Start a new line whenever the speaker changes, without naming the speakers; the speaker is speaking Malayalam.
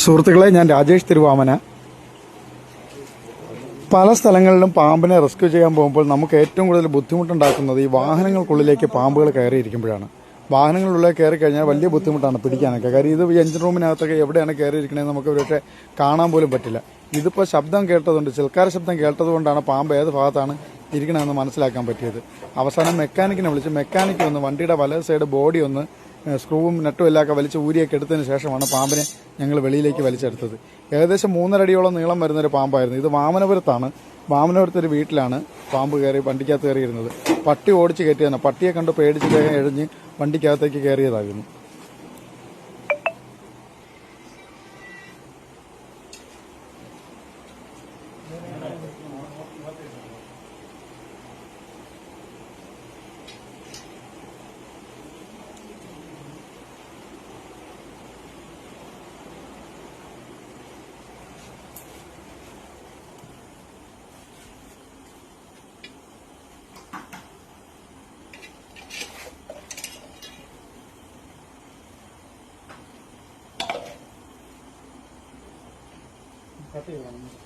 സുഹൃത്തുക്കളെ, ഞാൻ രാജേഷ് തിരുവാമന. പല സ്ഥലങ്ങളിലും പാമ്പിനെ റെസ്ക്യൂ ചെയ്യാൻ പോകുമ്പോൾ നമുക്ക് ഏറ്റവും കൂടുതൽ ബുദ്ധിമുട്ടുണ്ടാക്കുന്നത് ഈ വാഹനങ്ങൾക്കുള്ളിലേക്ക് പാമ്പുകൾ കയറിയിരിക്കുമ്പോഴാണ്. വാഹനങ്ങളുള്ളിൽ കയറി കഴിഞ്ഞാൽ വലിയ ബുദ്ധിമുട്ടാണ് പിടിക്കാനൊക്കെ. കാര്യം ഇത് എഞ്ചിൻ റൂമിനകത്തൊക്കെ എവിടെയാണ് കയറിയിരിക്കണതെന്ന് നമുക്ക് ഒരുപക്ഷെ കാണാൻ പോലും പറ്റില്ല. ഇതിപ്പോൾ ശബ്ദം കേട്ടതുകൊണ്ട്, ചിൽക്കാര ശബ്ദം കേട്ടതുകൊണ്ടാണ് പാമ്പ് ഏത് ഭാഗത്താണ് ഇരിക്കണമെന്ന് മനസ്സിലാക്കാൻ പറ്റിയത്. അവസാനം മെക്കാനിക്കിനെ വിളിച്ച് മെക്കാനിക്ക് വന്ന് വണ്ടിയുടെ വലത് സൈഡ് ബോഡി ഒന്ന് സ്ക്രൂവും നെട്ടും എല്ലാമൊക്കെ വലിച്ച് ഊരിയൊക്കെ എടുത്തതിന് ശേഷമാണ് പാമ്പിനെ ഞങ്ങൾ വെളിയിലേക്ക് വലിച്ചെടുത്തത്. ഏകദേശം 3.5 അടിയോളം നീളം വരുന്നൊരു പാമ്പായിരുന്നു. ഇത് വാമനപുരത്താണ്. വാമനപുരത്തൊരു വീട്ടിലാണ് പാമ്പ് കയറി വണ്ടിക്കകത്ത് കയറിയിരുന്നത്. പട്ടി ഓടിച്ച് കയറ്റിയതാണ്. പട്ടിയെ കണ്ട് പേടിച്ച് വേഗം എഴിഞ്ഞ് വണ്ടിക്കകത്തേക്ക് കയറിയതായിരുന്നു. കട്ട് ചെയ്യണം.